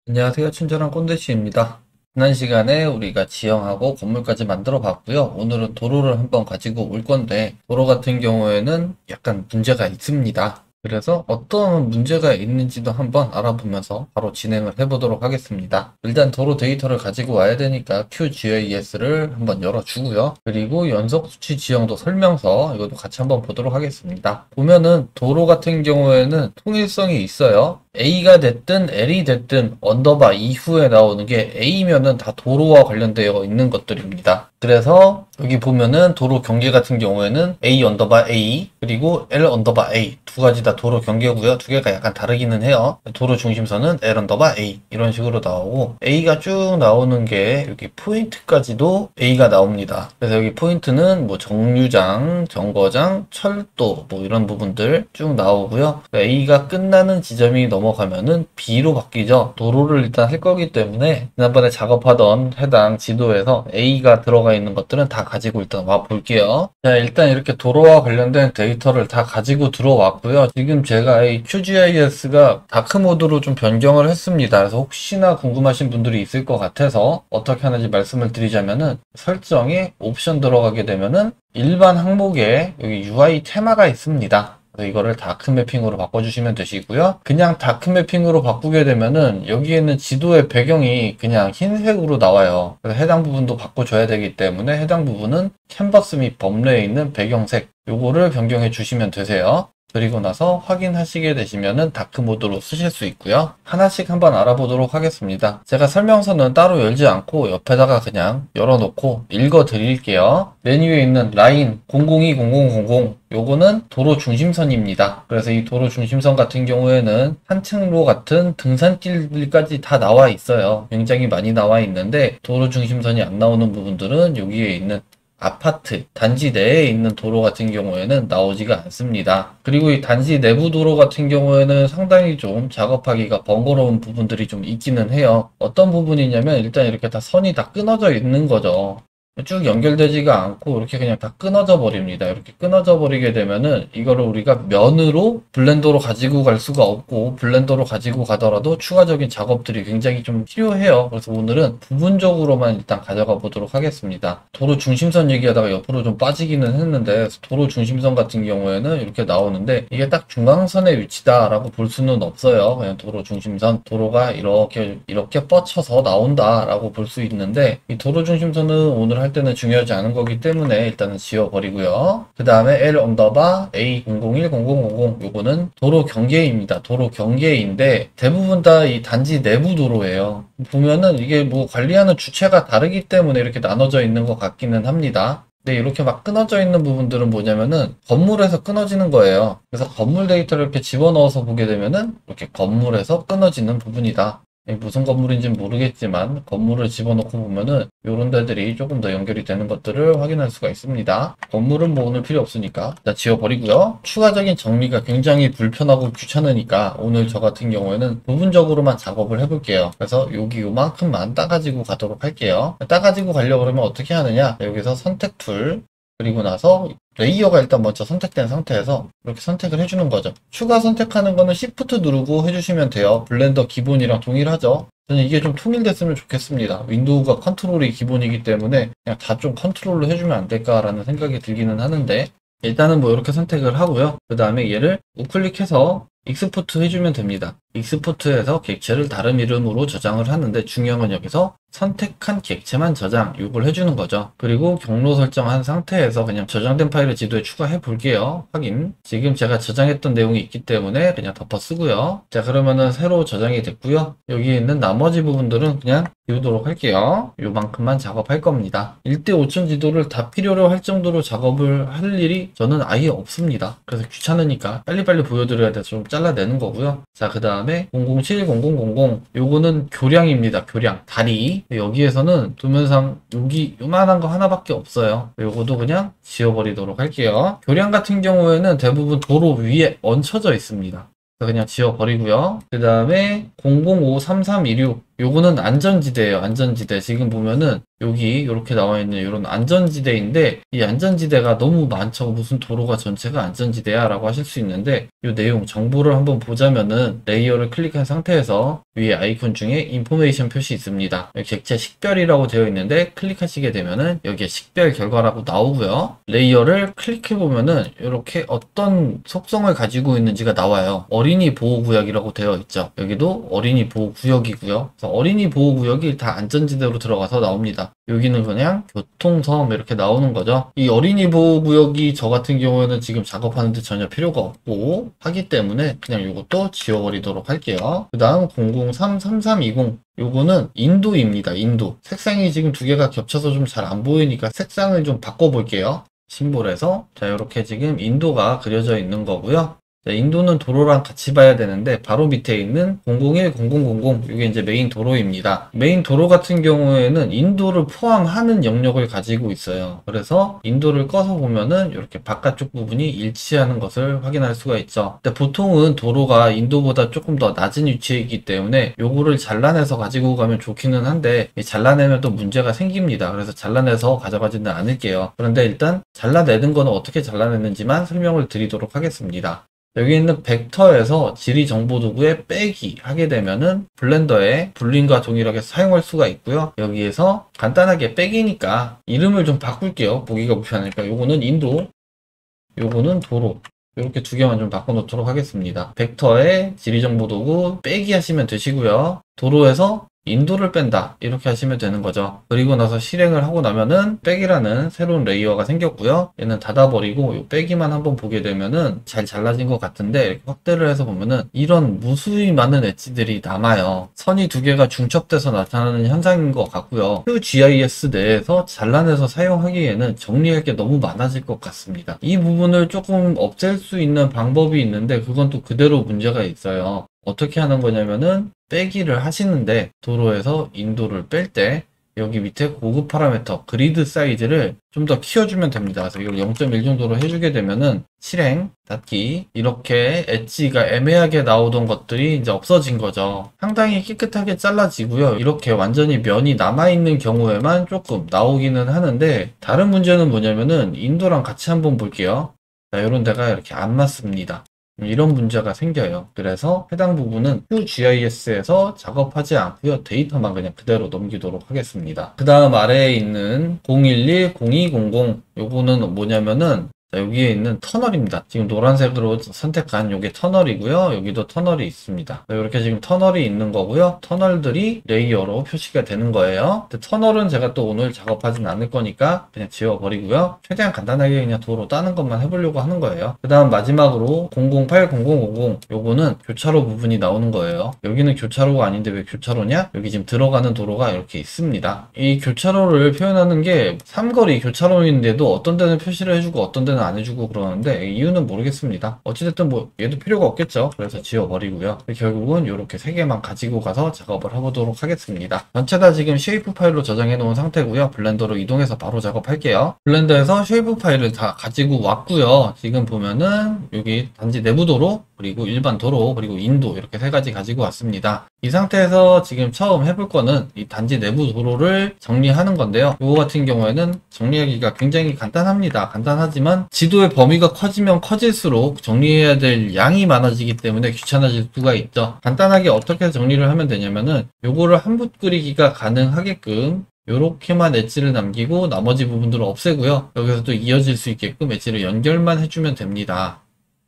안녕하세요. 친절한 꼰대씨입니다. 지난 시간에 우리가 지형하고 건물까지 만들어 봤고요. 오늘은 도로를 한번 가지고 올 건데, 도로 같은 경우에는 약간 문제가 있습니다. 그래서 어떤 문제가 있는지도 한번 알아보면서 바로 진행을 해보도록 하겠습니다. 일단 도로 데이터를 가지고 와야 되니까 QGIS를 한번 열어주고요. 그리고 연속 수치 지형도 설명서 이것도 같이 한번 보도록 하겠습니다. 보면은 도로 같은 경우에는 통일성이 있어요. A가 됐든 L이 됐든 언더바 이후에 나오는 게 A면은 다 도로와 관련되어 있는 것들입니다. 그래서 여기 보면은 도로 경계 같은 경우에는 A 언더바 A 그리고 L 언더바 A 두 가지 다 도로 경계고요. 두 개가 약간 다르기는 해요. 도로 중심선은 L 언더바 A 이런 식으로 나오고 A가 쭉 나오는 게 여기 포인트까지도 A가 나옵니다. 그래서 여기 포인트는 뭐 정류장, 정거장, 철도 뭐 이런 부분들 쭉 나오고요. A가 끝나는 지점이 넘어가면은 B로 바뀌죠. 도로를 일단 할 거기 때문에 지난번에 작업하던 해당 지도에서 A가 들어가 있는 것들은 다 가지고 일단 와 볼게요. 자, 일단 이렇게 도로와 관련된 데이터를 다 가지고 들어왔고요. 지금 제가 이 QGIS가 다크 모드로 좀 변경을 했습니다. 그래서 혹시나 궁금하신 분들이 있을 것 같아서 어떻게 하는지 말씀을 드리자면은 설정에 옵션 들어가게 되면은 일반 항목에 여기 UI 테마가 있습니다. 그래서 이거를 다크 매핑으로 바꿔주시면 되시고요. 그냥 다크 매핑으로 바꾸게 되면은 여기에는 지도의 배경이 그냥 흰색으로 나와요. 그래서 해당 부분도 바꿔줘야 되기 때문에 해당 부분은 캔버스 및 범례에 있는 배경색 요거를 변경해 주시면 되세요. 그리고 나서 확인하시게 되시면은 다크 모드로 쓰실 수 있고요. 하나씩 한번 알아보도록 하겠습니다. 제가 설명서는 따로 열지 않고 옆에다가 그냥 열어놓고 읽어 드릴게요. 메뉴에 있는 라인 0020000 요거는 도로 중심선입니다. 그래서 이 도로 중심선 같은 경우에는 산책로 같은 등산길까지 다 나와 있어요. 굉장히 많이 나와 있는데 도로 중심선이 안 나오는 부분들은 여기에 있는 아파트, 단지 내에 있는 도로 같은 경우에는 나오지가 않습니다. 그리고 이 단지 내부 도로 같은 경우에는 상당히 좀 작업하기가 번거로운 부분들이 좀 있기는 해요. 어떤 부분이냐면 일단 이렇게 다 선이 다 끊어져 있는 거죠. 쭉 연결되지가 않고 이렇게 그냥 다 끊어져 버립니다. 이렇게 끊어져 버리게 되면은 이거를 우리가 면으로 블렌더로 가지고 갈 수가 없고 블렌더로 가지고 가더라도 추가적인 작업들이 굉장히 좀 필요해요. 그래서 오늘은 부분적으로만 일단 가져가 보도록 하겠습니다. 도로 중심선 얘기하다가 옆으로 좀 빠지기는 했는데 도로 중심선 같은 경우에는 이렇게 나오는데 이게 딱 중앙선의 위치다라고 볼 수는 없어요. 그냥 도로 중심선, 도로가 이렇게 뻗쳐서 나온다라고 볼 수 있는데 이 도로 중심선은 오늘 할 때는 중요하지 않은 거기 때문에 일단은 지워버리고요. 그 다음에 L 언더바 A0010000 요거는 도로 경계입니다. 도로 경계인데 대부분 다 이 단지 내부 도로예요. 보면은 이게 뭐 관리하는 주체가 다르기 때문에 이렇게 나눠져 있는 것 같기는 합니다. 근데 이렇게 막 끊어져 있는 부분들은 뭐냐면은 건물에서 끊어지는 거예요. 그래서 건물 데이터를 이렇게 집어넣어서 보게 되면은 이렇게 건물에서 끊어지는 부분이다. 무슨 건물인지는 모르겠지만 건물을 집어넣고 보면은 이런 데들이 조금 더 연결이 되는 것들을 확인할 수가 있습니다. 건물은 뭐 오늘 필요 없으니까 일단 지워버리고요. 추가적인 정리가 굉장히 불편하고 귀찮으니까 오늘 저 같은 경우에는 부분적으로만 작업을 해볼게요. 그래서 여기 요만큼만 따가지고 가도록 할게요. 따가지고 가려고 그러면 어떻게 하느냐, 여기서 선택 툴 그리고 나서 레이어가 일단 먼저 선택된 상태에서 이렇게 선택을 해주는 거죠. 추가 선택하는 거는 Shift 누르고 해주시면 돼요. 블렌더 기본이랑 동일하죠. 저는 이게 좀 통일됐으면 좋겠습니다. 윈도우가 컨트롤이 기본이기 때문에 그냥 다 좀 컨트롤로 해주면 안 될까라는 생각이 들기는 하는데 일단은 뭐 이렇게 선택을 하고요. 그 다음에 얘를 우클릭해서 익스포트 해주면 됩니다. 익스포트해서 객체를 다른 이름으로 저장을 하는데 중요한 건 여기서 선택한 객체만 저장 요걸 해주는 거죠. 그리고 경로 설정한 상태에서 그냥 저장된 파일을 지도에 추가해 볼게요. 확인. 지금 제가 저장했던 내용이 있기 때문에 그냥 덮어 쓰고요. 자, 그러면은 새로 저장이 됐고요. 여기 있는 나머지 부분들은 그냥 비우도록 할게요. 요만큼만 작업할 겁니다. 1대 5천 지도를 다 필요로 할 정도로 작업을 할 일이 저는 아예 없습니다. 그래서 귀찮으니까 빨리빨리 보여드려야 돼서 좀 잘라내는 거고요. 자, 그 다음에 0070000 요거는 교량입니다. 교량 다리. 여기에서는 도면상 여기 요만한 거 하나밖에 없어요. 요거도 그냥 지워버리도록 할게요. 교량 같은 경우에는 대부분 도로 위에 얹혀져 있습니다. 그냥 지워버리고요. 그 다음에 005332 요거는 안전지대예요. 안전지대. 지금 보면은 여기 이렇게 나와 있는 이런 안전지대인데 이 안전지대가 너무 많죠. 무슨 도로가 전체가 안전지대야 라고 하실 수 있는데 이 내용 정보를 한번 보자면은 레이어를 클릭한 상태에서 위에 아이콘 중에 인포메이션 표시 있습니다. 여기 객체 식별이라고 되어 있는데 클릭하시게 되면은 여기에 식별 결과라고 나오고요. 레이어를 클릭해 보면은 이렇게 어떤 속성을 가지고 있는지가 나와요. 어린이 보호구역이라고 되어 있죠. 여기도 어린이 보호구역이고요. 그래서 어린이 보호구역이 다 안전지대로 들어가서 나옵니다. 여기는 그냥 교통섬 이렇게 나오는 거죠. 이 어린이 보호구역이 저 같은 경우에는 지금 작업하는데 전혀 필요가 없고 하기 때문에 그냥 이것도 지워버리도록 할게요. 그 다음 0033320 요거는 인도입니다. 인도. 색상이 지금 두 개가 겹쳐서 좀 잘 안 보이니까 색상을 좀 바꿔볼게요. 심볼에서 자 이렇게 지금 인도가 그려져 있는 거고요. 자, 인도는 도로랑 같이 봐야 되는데 바로 밑에 있는 0010000 이게 이제 메인 도로입니다. 메인 도로 같은 경우에는 인도를 포함하는 영역을 가지고 있어요. 그래서 인도를 꺼서 보면은 이렇게 바깥쪽 부분이 일치하는 것을 확인할 수가 있죠. 근데 보통은 도로가 인도보다 조금 더 낮은 위치에 있기 때문에 요거를 잘라내서 가지고 가면 좋기는 한데 잘라내면 또 문제가 생깁니다. 그래서 잘라내서 가져가지는 않을게요. 그런데 일단 잘라내는 거는 어떻게 잘라냈는지만 설명을 드리도록 하겠습니다. 여기 있는 벡터에서 지리 정보 도구에 빼기 하게 되면은 블렌더에 불림과 동일하게 사용할 수가 있고요. 여기에서 간단하게 빼기니까 이름을 좀 바꿀게요. 보기가 불편하니까 요거는 인도, 요거는 도로. 이렇게 두 개만 좀 바꿔놓도록 하겠습니다. 벡터에 지리 정보 도구 빼기 하시면 되시고요. 도로에서 인도를 뺀다 이렇게 하시면 되는 거죠. 그리고 나서 실행을 하고 나면은 빼기라는 새로운 레이어가 생겼고요. 얘는 닫아버리고 이 빼기만 한번 보게 되면은 잘 잘라진 것 같은데 이렇게 확대를 해서 보면은 이런 무수히 많은 엣지들이 남아요. 선이 두 개가 중첩돼서 나타나는 현상인 것 같고요. QGIS 내에서 잘라내서 사용하기에는 정리할 게 너무 많아질 것 같습니다. 이 부분을 조금 없앨 수 있는 방법이 있는데 그건 또 그대로 문제가 있어요. 어떻게 하는 거냐면은 빼기를 하시는데 도로에서 인도를 뺄 때 여기 밑에 고급 파라미터 그리드 사이즈를 좀 더 키워주면 됩니다. 그래서 이걸 0.1 정도로 해주게 되면은 실행, 닫기 이렇게 엣지가 애매하게 나오던 것들이 이제 없어진 거죠. 상당히 깨끗하게 잘라지고요. 이렇게 완전히 면이 남아있는 경우에만 조금 나오기는 하는데 다른 문제는 뭐냐면은 인도랑 같이 한번 볼게요. 자, 이런 데가 이렇게 안 맞습니다. 이런 문제가 생겨요. 그래서 해당 부분은 QGIS에서 작업하지 않고요. 데이터만 그냥 그대로 넘기도록 하겠습니다. 그 다음 아래에 있는 011-0200 요거는 뭐냐면은 여기에 있는 터널입니다. 지금 노란색으로 선택한 요게 터널이고요. 여기도 터널이 있습니다. 이렇게 지금 터널이 있는 거고요. 터널들이 레이어로 표시가 되는 거예요. 근데 터널은 제가 또 오늘 작업하진 않을 거니까 그냥 지워버리고요. 최대한 간단하게 그냥 도로 따는 것만 해보려고 하는 거예요. 그 다음 마지막으로 0080050 요거는 교차로 부분이 나오는 거예요. 여기는 교차로가 아닌데 왜 교차로냐? 여기 지금 들어가는 도로가 이렇게 있습니다. 이 교차로를 표현하는 게 삼거리 교차로인데도 어떤 데는 표시를 해주고 어떤 데는 안 해주고 그러는데 이유는 모르겠습니다. 어찌됐든 뭐 얘도 필요가 없겠죠. 그래서 지워버리고요. 결국은 이렇게 세 개만 가지고 가서 작업을 해보도록 하겠습니다. 전체 다 지금 쉐이프 파일로 저장해 놓은 상태고요. 블렌더로 이동해서 바로 작업할게요. 블렌더에서 쉐이프 파일을 다 가지고 왔고요. 지금 보면은 여기 단지 내부 도로 그리고 일반 도로 그리고 인도 이렇게 세 가지 가지고 왔습니다. 이 상태에서 지금 처음 해볼 거는 이 단지 내부 도로를 정리하는 건데요. 이거 같은 경우에는 정리하기가 굉장히 간단합니다. 간단하지만 지도의 범위가 커지면 커질수록 정리해야 될 양이 많아지기 때문에 귀찮아질 수가 있죠. 간단하게 어떻게 정리를 하면 되냐면은 요거를 한 붓 그리기가 가능하게끔 요렇게만 엣지를 남기고 나머지 부분들을 없애고요. 여기서 또 이어질 수 있게끔 엣지를 연결만 해주면 됩니다.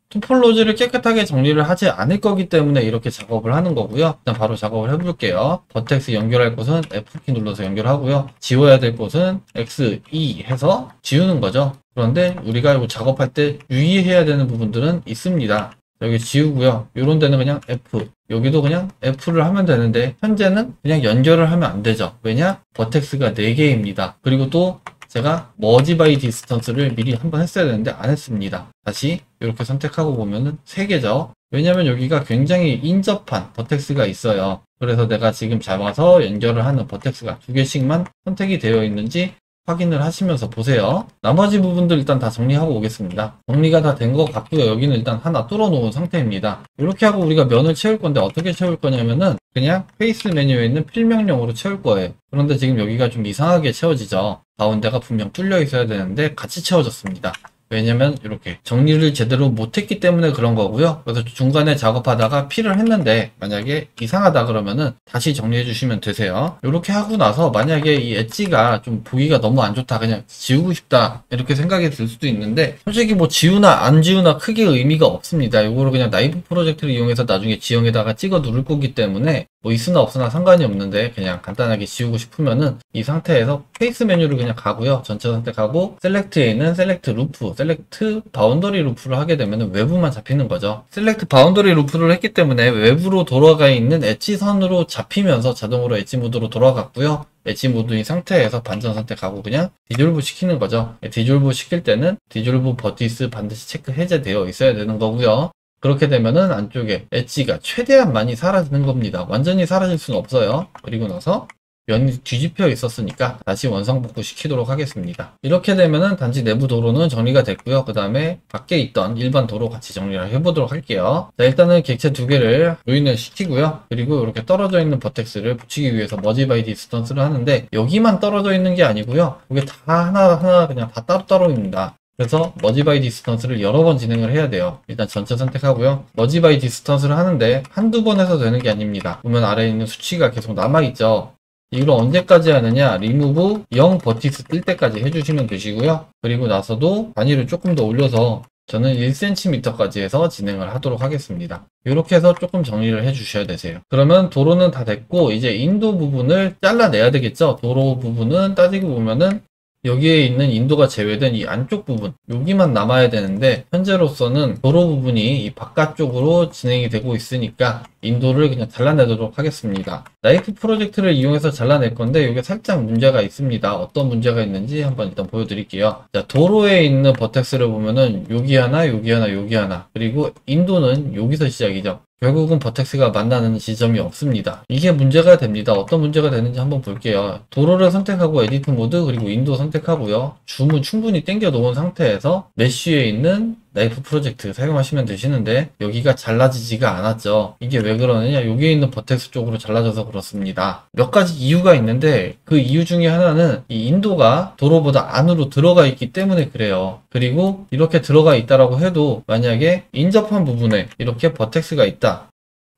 토폴로지를 깨끗하게 정리를 하지 않을 거기 때문에 이렇게 작업을 하는 거고요. 일단 바로 작업을 해볼게요. 버텍스 연결할 곳은 F키 눌러서 연결하고요. 지워야 될 곳은 X, E 해서 지우는 거죠. 그런데 우리가 이거 작업할 때 유의해야 되는 부분들은 있습니다. 여기 지우고요. 이런 데는 그냥 F, 여기도 그냥 F를 하면 되는데 현재는 그냥 연결을 하면 안 되죠. 왜냐? 버텍스가 4개입니다. 그리고 또 제가 머지 바이 디스턴스를 미리 한번 했어야 되는데 안 했습니다. 다시 이렇게 선택하고 보면은 3개죠. 왜냐면 여기가 굉장히 인접한 버텍스가 있어요. 그래서 내가 지금 잡아서 연결을 하는 버텍스가 2개씩만 선택이 되어 있는지 확인을 하시면서 보세요. 나머지 부분들 일단 다 정리하고 오겠습니다. 정리가 다 된 것 같고요. 여기는 일단 하나 뚫어 놓은 상태입니다. 이렇게 하고 우리가 면을 채울 건데 어떻게 채울 거냐면은 그냥 페이스 메뉴에 있는 필명령으로 채울 거예요. 그런데 지금 여기가 좀 이상하게 채워지죠. 가운데가 분명 뚫려 있어야 되는데 같이 채워졌습니다. 왜냐면 이렇게 정리를 제대로 못했기 때문에 그런 거고요. 그래서 중간에 작업하다가 필을 했는데 만약에 이상하다 그러면은 다시 정리해 주시면 되세요. 이렇게 하고 나서 만약에 이 엣지가 좀 보기가 너무 안 좋다, 그냥 지우고 싶다 이렇게 생각이 들 수도 있는데 솔직히 뭐 지우나 안 지우나 크게 의미가 없습니다. 이거를 그냥 나이프 프로젝트를 이용해서 나중에 지형에다가 찍어 누를 거기 때문에 뭐 있으나 없으나 상관이 없는데 그냥 간단하게 지우고 싶으면은 이 상태에서 페이스 메뉴를 그냥 가고요. 전체 선택하고 셀렉트에 있는 셀렉트 루프, 셀렉트 바운더리 루프를 하게 되면 외부만 잡히는 거죠. 셀렉트 바운더리 루프를 했기 때문에 외부로 돌아가 있는 엣지 선으로 잡히면서 자동으로 엣지 모드로 돌아갔고요. 엣지 모드인 상태에서 반전 선택하고 그냥 디졸브 시키는 거죠. 디졸브 시킬 때는 디졸브 버티스 반드시 체크 해제되어 있어야 되는 거고요. 그렇게 되면은 안쪽에 엣지가 최대한 많이 사라지는 겁니다. 완전히 사라질 수는 없어요. 그리고 나서 면이 뒤집혀 있었으니까 다시 원상복구 시키도록 하겠습니다. 이렇게 되면은 단지 내부 도로는 정리가 됐고요. 그 다음에 밖에 있던 일반 도로 같이 정리를 해보도록 할게요. 자, 일단은 객체 두 개를 조인을 시키고요. 그리고 이렇게 떨어져 있는 버텍스를 붙이기 위해서 머지 바이 디스턴스를 하는데 여기만 떨어져 있는 게 아니고요. 이게 다 하나하나 그냥 다 따로따로입니다. 그래서 머지 바이 디스턴스를 여러 번 진행을 해야 돼요. 일단 전체 선택하고요. 머지 바이 디스턴스를 하는데 한두 번 해서 되는 게 아닙니다. 보면 아래에 있는 수치가 계속 남아있죠. 이걸 언제까지 하느냐, remove 0 버티스 뜰 때까지 해주시면 되시고요. 그리고 나서도 단위를 조금 더 올려서 저는 1cm까지 해서 진행을 하도록 하겠습니다. 이렇게 해서 조금 정리를 해 주셔야 되세요. 그러면 도로는 다 됐고 이제 인도 부분을 잘라내야 되겠죠. 도로 부분은 따지고 보면은 여기에 있는 인도가 제외된 이 안쪽 부분, 여기만 남아야 되는데 현재로서는 도로 부분이 이 바깥쪽으로 진행이 되고 있으니까 인도를 그냥 잘라내도록 하겠습니다. 나이프 프로젝트를 이용해서 잘라낼 건데 이게 살짝 문제가 있습니다. 어떤 문제가 있는지 한번 일단 보여드릴게요. 자, 도로에 있는 버텍스를 보면은 여기 하나, 여기 하나, 여기 하나, 그리고 인도는 여기서 시작이죠. 결국은 버텍스가 만나는 지점이 없습니다. 이게 문제가 됩니다. 어떤 문제가 되는지 한번 볼게요. 도로를 선택하고 에디트 모드 그리고 인도 선택하고요. 줌은 충분히 당겨 놓은 상태에서 메쉬에 있는 나이프 프로젝트 사용하시면 되시는데 여기가 잘라지지가 않았죠. 이게 왜 그러느냐, 여기에 있는 버텍스 쪽으로 잘라져서 그렇습니다. 몇 가지 이유가 있는데 그 이유 중에 하나는 이 인도가 도로보다 안으로 들어가 있기 때문에 그래요. 그리고 이렇게 들어가 있다라고 해도 만약에 인접한 부분에 이렇게 버텍스가 있다,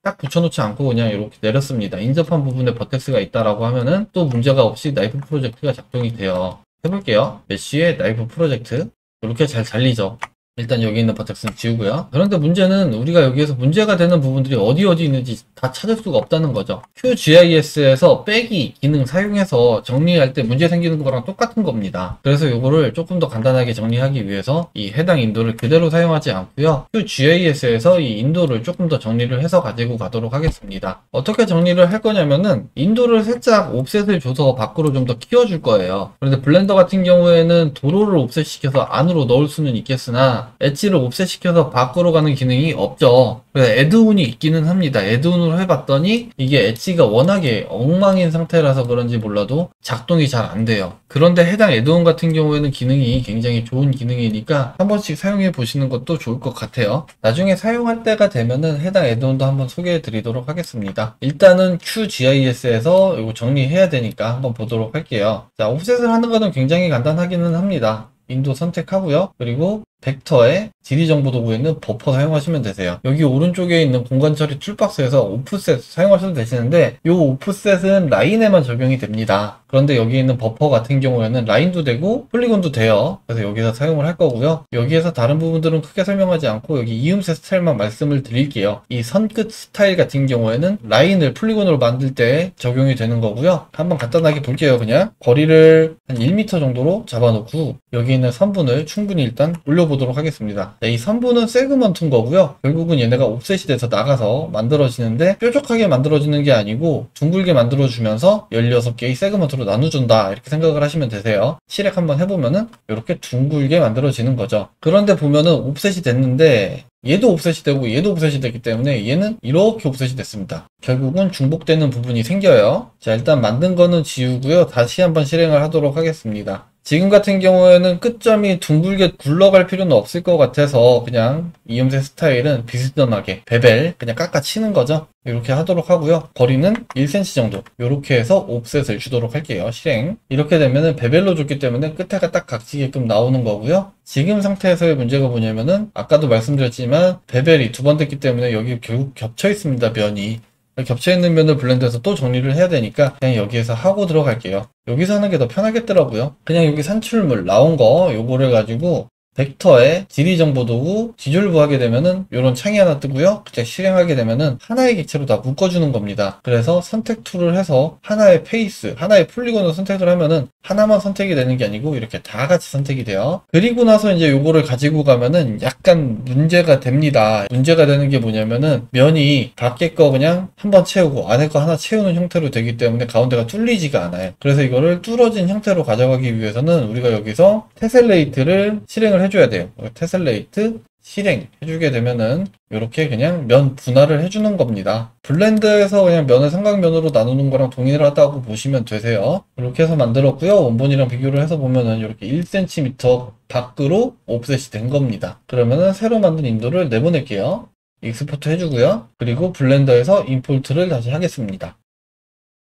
딱 붙여놓지 않고 그냥 이렇게 내렸습니다. 인접한 부분에 버텍스가 있다라고 하면은 또 문제가 없이 나이프 프로젝트가 작동이 돼요. 해볼게요. 메쉬의 나이프 프로젝트 이렇게 잘 잘리죠. 일단 여기 있는 버텍스는 지우고요. 그런데 문제는 우리가 여기에서 문제가 되는 부분들이 어디 있는지 다 찾을 수가 없다는 거죠. QGIS에서 빼기 기능 사용해서 정리할 때 문제 생기는 거랑 똑같은 겁니다. 그래서 이거를 조금 더 간단하게 정리하기 위해서 이 해당 인도를 그대로 사용하지 않고요. QGIS에서 이 인도를 조금 더 정리를 해서 가지고 가도록 하겠습니다. 어떻게 정리를 할 거냐면은 인도를 살짝 옵셋을 줘서 밖으로 좀 더 키워줄 거예요. 그런데 블렌더 같은 경우에는 도로를 옵셋 시켜서 안으로 넣을 수는 있겠으나 엣지를 옵셋 시켜서 밖으로 가는 기능이 없죠. 그래서 애드온이 있기는 합니다. 애드온으로 해봤더니 이게 엣지가 워낙에 엉망인 상태라서 그런지 몰라도 작동이 잘 안 돼요. 그런데 해당 애드온 같은 경우에는 기능이 굉장히 좋은 기능이니까 한 번씩 사용해 보시는 것도 좋을 것 같아요. 나중에 사용할 때가 되면은 해당 애드온도 한번 소개해 드리도록 하겠습니다. 일단은 QGIS에서 이거 정리해야 되니까 한번 보도록 할게요. 자, 옵셋을 하는 거는 굉장히 간단하기는 합니다. 인도 선택하고요. 그리고 벡터에 지리 정보 도구에는 버퍼 사용하시면 되세요. 여기 오른쪽에 있는 공간 처리 툴박스에서 오프셋 사용하셔도 되시는데 이 오프셋은 라인에만 적용이 됩니다. 그런데 여기 있는 버퍼 같은 경우에는 라인도 되고 폴리곤도 돼요. 그래서 여기서 사용을 할 거고요. 여기에서 다른 부분들은 크게 설명하지 않고 여기 이음새 스타일만 말씀을 드릴게요. 이 선끝 스타일 같은 경우에는 라인을 폴리곤으로 만들 때 적용이 되는 거고요. 한번 간단하게 볼게요. 그냥 거리를 한 1m 정도로 잡아놓고 여기 있는 선분을 충분히 일단 올려보도록 하겠습니다. 네, 이 선분은 세그먼트인 거고요. 결국은 얘네가 옵셋이 돼서 나가서 만들어지는데 뾰족하게 만들어지는 게 아니고 둥글게 만들어주면서 16개의 세그먼트로 나눠준다, 이렇게 생각을 하시면 되세요. 실행 한번 해보면은 이렇게 둥글게 만들어지는 거죠. 그런데 보면은 옵셋이 됐는데 얘도 옵셋이 되고 얘도 옵셋이 됐기 때문에 얘는 이렇게 옵셋이 됐습니다. 결국은 중복되는 부분이 생겨요. 자, 일단 만든 거는 지우고요. 다시 한번 실행을 하도록 하겠습니다. 지금 같은 경우에는 끝점이 둥글게 굴러갈 필요는 없을 것 같아서 그냥 이음새 스타일은 비스듬하게 베벨 그냥 깎아치는 거죠. 이렇게 하도록 하고요. 거리는 1cm 정도 이렇게 해서 옵셋을 주도록 할게요. 실행. 이렇게 되면은 베벨로 줬기 때문에 끝에가 딱 각지게끔 나오는 거고요. 지금 상태에서의 문제가 뭐냐면은 아까도 말씀드렸지만 베벨이 두 번 됐기 때문에 여기 결국 겹쳐 있습니다. 면이. 겹쳐있는 면을 블렌드해서 또 정리를 해야 되니까 그냥 여기에서 하고 들어갈게요. 여기서 하는 게 더 편하겠더라고요. 그냥 여기 산출물 나온 거 요거를 가지고 벡터에 지리 정보 도구 디졸브 하게 되면은 요런 창이 하나 뜨고요. 그때 실행하게 되면은 하나의 객체로 다 묶어주는 겁니다. 그래서 선택 툴을 해서 하나의 페이스, 하나의 폴리곤을 선택을 하면은 하나만 선택이 되는 게 아니고 이렇게 다 같이 선택이 돼요. 그리고 나서 이제 요거를 가지고 가면은 약간 문제가 됩니다. 문제가 되는 게 뭐냐면은 면이 밖에 거 그냥 한번 채우고 안에 거 하나 채우는 형태로 되기 때문에 가운데가 뚫리지가 않아요. 그래서 이거를 뚫어진 형태로 가져가기 위해서는 우리가 여기서 테셀레이트를 실행을 해줘야 돼요. 테셀레이트 실행 해주게 되면은 이렇게 그냥 면 분할을 해주는 겁니다. 블렌드에서 그냥 면을 삼각면으로 나누는 거랑 동일하다고 보시면 되세요. 이렇게 해서 만들었고요. 원본이랑 비교를 해서 보면은 이렇게 1cm 밖으로 옵셋이 된 겁니다. 그러면은 새로 만든 인도를 내보낼게요. 익스포트 해주고요. 그리고 블렌더에서 임포트를 다시 하겠습니다.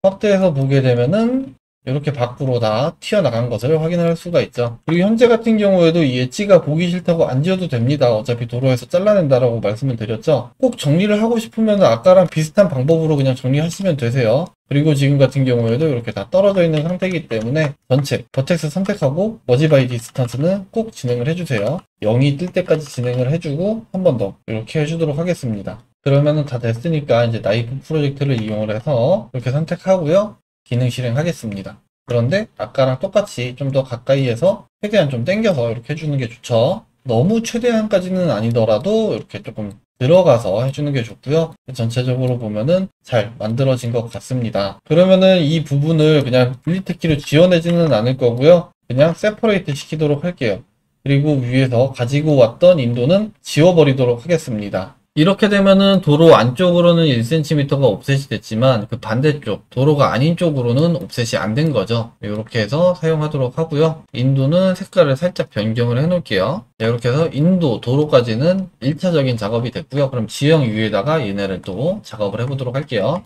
확대해서 보게 되면은 이렇게 밖으로 다 튀어나간 것을 확인할 수가 있죠. 그리고 현재 같은 경우에도 이 엣지가 보기 싫다고 안 지어도 됩니다. 어차피 도로에서 잘라낸다라고 말씀을 드렸죠. 꼭 정리를 하고 싶으면 아까랑 비슷한 방법으로 그냥 정리하시면 되세요. 그리고 지금 같은 경우에도 이렇게 다 떨어져 있는 상태이기 때문에 전체 버텍스 선택하고 머지 바이 디스턴스는 꼭 진행을 해주세요. 0이 뜰 때까지 진행을 해주고 한 번 더 이렇게 해주도록 하겠습니다. 그러면은 다 됐으니까 이제 나이프 프로젝트를 이용을 해서 이렇게 선택하고요. 기능 실행하겠습니다. 그런데 아까랑 똑같이 좀 더 가까이에서 최대한 좀 당겨서 이렇게 해주는 게 좋죠. 너무 최대한까지는 아니더라도 이렇게 조금 들어가서 해주는 게 좋고요. 전체적으로 보면은 잘 만들어진 것 같습니다. 그러면은 이 부분을 그냥 빌리트 키로 지워내지는 않을 거고요. 그냥 세퍼레이트 시키도록 할게요. 그리고 위에서 가지고 왔던 인도는 지워버리도록 하겠습니다. 이렇게 되면은 도로 안쪽으로는 1cm가 옵셋이 됐지만 그 반대쪽 도로가 아닌 쪽으로는 옵셋이 안 된 거죠. 이렇게 해서 사용하도록 하고요. 인도는 색깔을 살짝 변경을 해 놓을게요. 이렇게 해서 인도 도로까지는 1차적인 작업이 됐고요. 그럼 지형 위에다가 얘네를 또 작업을 해보도록 할게요.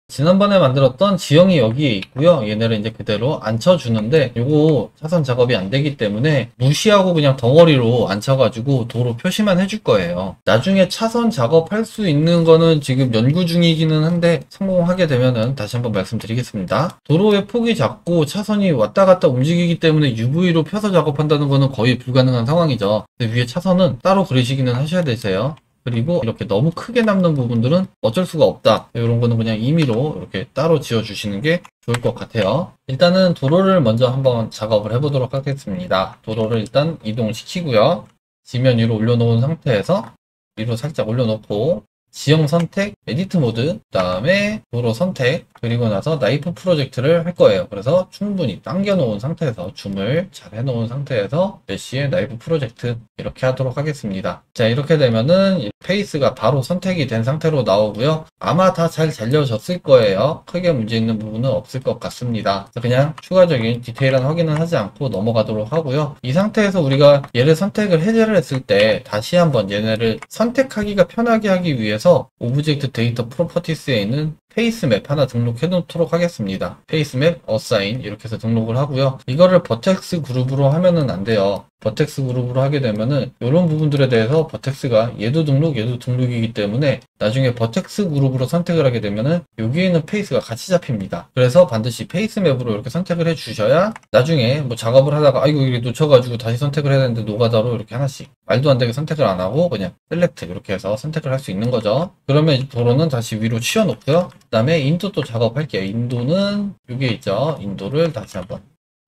지난번에 만들었던 지형이 여기에 있고요. 얘네를 이제 그대로 앉혀주는데 요거 차선 작업이 안 되기 때문에 무시하고 그냥 덩어리로 앉혀가지고 도로 표시만 해줄 거예요. 나중에 차선 작업할 수 있는 거는 지금 연구 중이기는 한데 성공하게 되면은 다시 한번 말씀드리겠습니다. 도로의 폭이 작고 차선이 왔다 갔다 움직이기 때문에 UV로 펴서 작업한다는 거는 거의 불가능한 상황이죠. 근데 위에 차선은 따로 그리시기는 하셔야 되세요. 그리고 이렇게 너무 크게 남는 부분들은 어쩔 수가 없다. 이런 거는 그냥 임의로 이렇게 따로 지어주시는 게 좋을 것 같아요. 일단은 도로를 먼저 한번 작업을 해보도록 하겠습니다. 도로를 일단 이동시키고요. 지면 위로 올려놓은 상태에서 위로 살짝 올려놓고 지형 선택, 에디트 모드, 그 다음에 도로 선택, 그리고 나서 나이프 프로젝트를 할 거예요. 그래서 충분히 당겨 놓은 상태에서 줌을 잘 해놓은 상태에서 메쉬의 나이프 프로젝트 이렇게 하도록 하겠습니다. 자, 이렇게 되면은 페이스가 바로 선택이 된 상태로 나오고요. 아마 다 잘 잘려졌을 거예요. 크게 문제 있는 부분은 없을 것 같습니다. 그냥 추가적인 디테일한 확인은 하지 않고 넘어가도록 하고요. 이 상태에서 우리가 얘를 선택을 해제를 했을 때 다시 한번 얘네를 선택하기가 편하게 하기 위해서 오브젝트 데이터 프로퍼티스에 있는 페이스맵 하나 등록해 놓도록 하겠습니다. 페이스맵 어사인 이렇게 해서 등록을 하고요. 이거를 버텍스 그룹으로 하면은 안 돼요. 버텍스 그룹으로 하게 되면은 이런 부분들에 대해서 버텍스가 얘도 등록 얘도 등록이기 때문에 나중에 버텍스 그룹으로 선택을 하게 되면은 여기에는 페이스가 같이 잡힙니다. 그래서 반드시 페이스맵으로 이렇게 선택을 해 주셔야 나중에 뭐 작업을 하다가 아이고 이게 놓쳐가지고 다시 선택을 해야 되는데 노가다로 이렇게 하나씩 말도 안 되게 선택을 안 하고 그냥 셀렉트 이렇게 해서 선택을 할 수 있는 거죠. 그러면 이제 도로는 다시 위로 치워 놓고요. 그 다음에 인도 또 작업할게요. 인도는 여기에 있죠. 인도를 다시 한번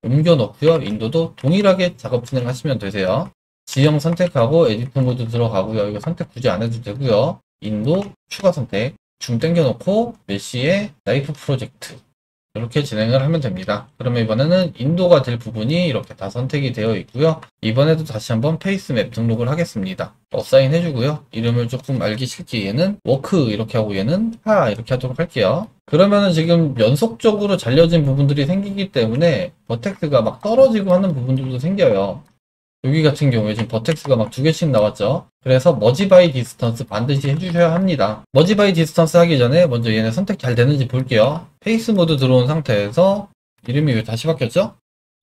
옮겨 놓고요. 인도도 동일하게 작업 진행하시면 되세요. 지형 선택하고 에디트 모드 들어가고요. 이거 선택 굳이 안 해도 되고요. 인도 추가 선택 줌 당겨 놓고 메쉬의 나이프 프로젝트 이렇게 진행을 하면 됩니다. 그러면 이번에는 인도가 될 부분이 이렇게 다 선택이 되어 있고요. 이번에도 다시 한번 페이스맵 등록을 하겠습니다. 어사인 해주고요. 이름을 조금 알기 싫게 얘는 워크 이렇게 하고 얘는 하 이렇게 하도록 할게요. 그러면은 지금 연속적으로 잘려진 부분들이 생기기 때문에 버텍스가 막 떨어지고 하는 부분들도 생겨요. 여기 같은 경우에 지금 버텍스가 막 두 개씩 나왔죠. 그래서 머지 바이 디스턴스 반드시 해주셔야 합니다. 머지 바이 디스턴스 하기 전에 먼저 얘네 선택 잘 되는지 볼게요. 페이스 모드 들어온 상태에서 이름이 왜 다시 바뀌었죠?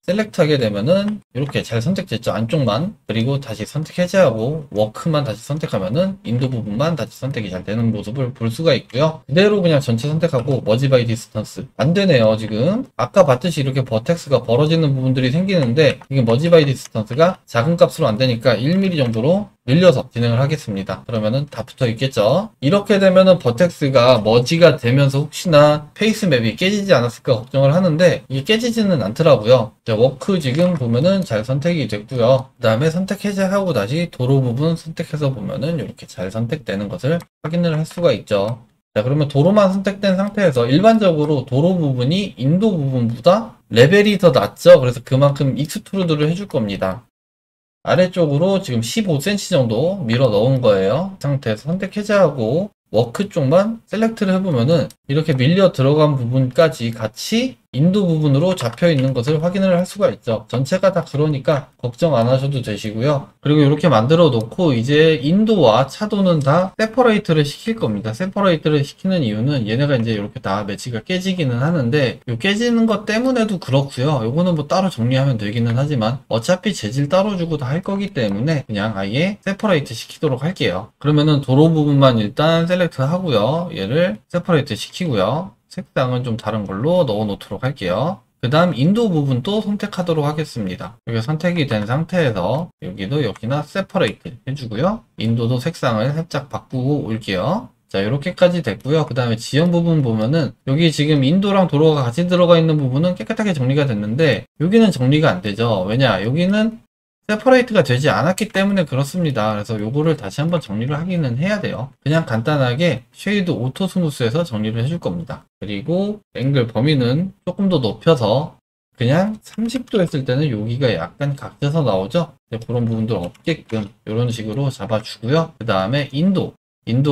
셀렉트 하게 되면은 이렇게 잘 선택됐죠. 안쪽만. 그리고 다시 선택 해제하고 워크만 다시 선택하면은 인도 부분만 다시 선택이 잘 되는 모습을 볼 수가 있고요. 그대로 그냥 전체 선택하고 머지 바이 디스턴스 안 되네요. 지금 아까 봤듯이 이렇게 버텍스가 벌어지는 부분들이 생기는데 이게 머지 바이 디스턴스가 작은 값으로 안 되니까 1mm 정도로 늘려서 진행을 하겠습니다. 그러면은 다 붙어 있겠죠. 이렇게 되면은 버텍스가 머지가 되면서 혹시나 페이스맵이 깨지지 않았을까 걱정을 하는데 이게 깨지지는 않더라고요. 자, 워크 지금 보면은 잘 선택이 됐고요. 그 다음에 선택 해제하고 다시 도로 부분 선택해서 보면은 이렇게 잘 선택되는 것을 확인을 할 수가 있죠. 자, 그러면 도로만 선택된 상태에서 일반적으로 도로 부분이 인도 부분보다 레벨이 더 낮죠. 그래서 그만큼 익스트루드를 해줄 겁니다. 아래쪽으로 지금 15cm 정도 밀어 넣은 거예요. 이 상태에서 선택 해제하고 워크 쪽만 셀렉트를 해보면은 이렇게 밀려 들어간 부분까지 같이 인도 부분으로 잡혀 있는 것을 확인을 할 수가 있죠. 전체가 다 그러니까 걱정 안 하셔도 되시고요. 그리고 이렇게 만들어 놓고 이제 인도와 차도는 다 세퍼레이트를 시킬 겁니다. 세퍼레이트를 시키는 이유는 얘네가 이제 이렇게 다 매치가 깨지기는 하는데 이 깨지는 것 때문에도 그렇고요. 요거는 뭐 따로 정리하면 되기는 하지만 어차피 재질 따로 주고 다 할 거기 때문에 그냥 아예 세퍼레이트 시키도록 할게요. 그러면은 도로 부분만 일단 셀렉트 하고요. 얘를 세퍼레이트 시키고요. 색상은 좀 다른 걸로 넣어 놓도록 할게요. 그 다음 인도 부분도 선택하도록 하겠습니다. 여기 선택이 된 상태에서 여기도 여기나 세퍼레이트 해주고요. 인도도 색상을 살짝 바꾸고 올게요. 자, 이렇게까지 됐고요. 그 다음에 지형 부분 보면은 여기 지금 인도랑 도로가 같이 들어가 있는 부분은 깨끗하게 정리가 됐는데 여기는 정리가 안 되죠. 왜냐? 여기는 세퍼레이트가 되지 않았기 때문에 그렇습니다. 그래서 요거를 다시 한번 정리를 하기는 해야 돼요. 그냥 간단하게 쉐이드 오토 스무스에서 정리를 해줄 겁니다. 그리고 앵글 범위는 조금 더 높여서 그냥 30도 했을 때는 여기가 약간 각져서 나오죠. 그런 부분들 없게끔 이런 식으로 잡아주고요. 그 다음에 인도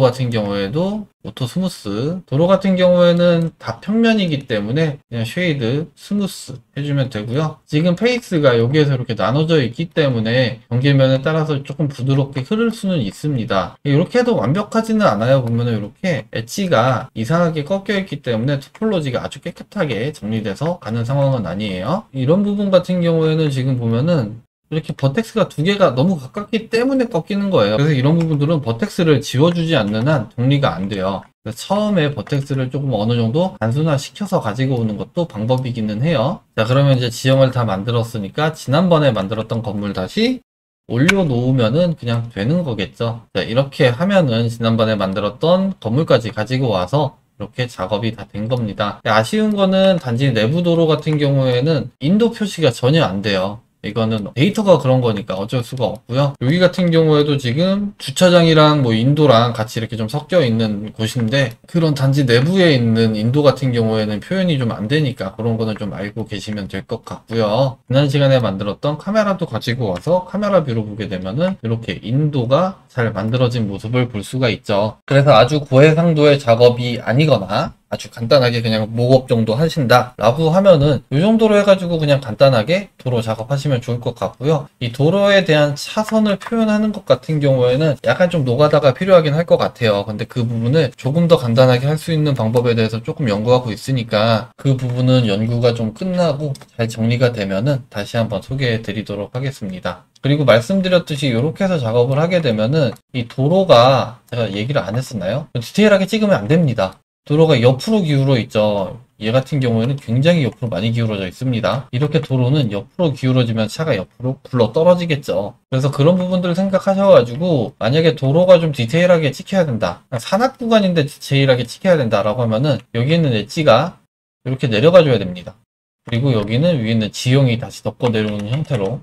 같은 경우에도 오토 스무스, 도로 같은 경우에는 다 평면이기 때문에 그냥 쉐이드 스무스 해주면 되고요. 지금 페이스가 여기에서 이렇게 나눠져 있기 때문에 경계면에 따라서 조금 부드럽게 흐를 수는 있습니다. 이렇게 해도 완벽하지는 않아요. 보면은 이렇게 엣지가 이상하게 꺾여 있기 때문에 토폴로지가 아주 깨끗하게 정리돼서 가는 상황은 아니에요. 이런 부분 같은 경우에는 지금 보면은 이렇게 버텍스가 두 개가 너무 가깝기 때문에 꺾이는 거예요. 그래서 이런 부분들은 버텍스를 지워주지 않는 한 정리가 안 돼요. 처음에 버텍스를 조금 어느 정도 단순화 시켜서 가지고 오는 것도 방법이기는 해요. 자, 그러면 이제 지형을 다 만들었으니까 지난번에 만들었던 건물 다시 올려놓으면은 그냥 되는 거겠죠. 자, 이렇게 하면은 지난번에 만들었던 건물까지 가지고 와서 이렇게 작업이 다 된 겁니다. 아쉬운 거는 단지 내부 도로 같은 경우에는 인도 표시가 전혀 안 돼요. 이거는 데이터가 그런 거니까 어쩔 수가 없고요. 여기 같은 경우에도 지금 주차장이랑 뭐 인도랑 같이 이렇게 좀 섞여 있는 곳인데 그런 단지 내부에 있는 인도 같은 경우에는 표현이 좀 안 되니까 그런 거는 좀 알고 계시면 될 것 같고요. 지난 시간에 만들었던 카메라도 가지고 와서 카메라 뷰로 보게 되면은 이렇게 인도가 잘 만들어진 모습을 볼 수가 있죠. 그래서 아주 고해상도의 작업이 아니거나 아주 간단하게 그냥 목업 정도 하신다 라고 하면은 이 정도로 해가지고 그냥 간단하게 도로 작업하시면 좋을 것 같고요. 이 도로에 대한 차선을 표현하는 것 같은 경우에는 약간 좀 노가다가 필요하긴 할 것 같아요. 근데 그 부분을 조금 더 간단하게 할 수 있는 방법에 대해서 조금 연구하고 있으니까 그 부분은 연구가 좀 끝나고 잘 정리가 되면은 다시 한번 소개해 드리도록 하겠습니다. 그리고 말씀드렸듯이 이렇게 해서 작업을 하게 되면은 이 도로가 제가 얘기를 안 했었나요? 디테일하게 찍으면 안 됩니다. 도로가 옆으로 기울어 있죠. 얘 같은 경우에는 굉장히 옆으로 많이 기울어져 있습니다. 이렇게 도로는 옆으로 기울어지면 차가 옆으로 굴러 떨어지겠죠. 그래서 그런 부분들을 생각하셔가지고 만약에 도로가 좀 디테일하게 찍혀야 된다. 산악 구간인데 디테일하게 찍혀야 된다라고 하면은 여기 있는 엣지가 이렇게 내려가줘야 됩니다. 그리고 여기는 위에 있는 지형이 다시 덮고 내려오는 형태로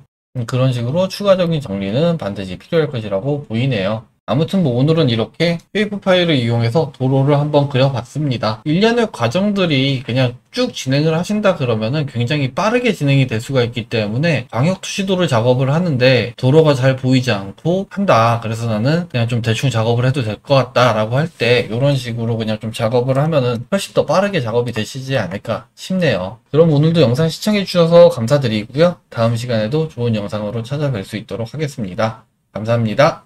그런 식으로 추가적인 정리는 반드시 필요할 것이라고 보이네요. 아무튼 뭐 오늘은 이렇게 웨이브 파일을 이용해서 도로를 한번 그려봤습니다. 일련의 과정들이 그냥 쭉 진행을 하신다 그러면은 굉장히 빠르게 진행이 될 수가 있기 때문에 광역 투시도를 작업을 하는데 도로가 잘 보이지 않고 한다. 그래서 나는 그냥 좀 대충 작업을 해도 될 것 같다 라고 할 때 이런 식으로 그냥 좀 작업을 하면은 훨씬 더 빠르게 작업이 되시지 않을까 싶네요. 그럼 오늘도 영상 시청해 주셔서 감사드리고요. 다음 시간에도 좋은 영상으로 찾아뵐 수 있도록 하겠습니다. 감사합니다.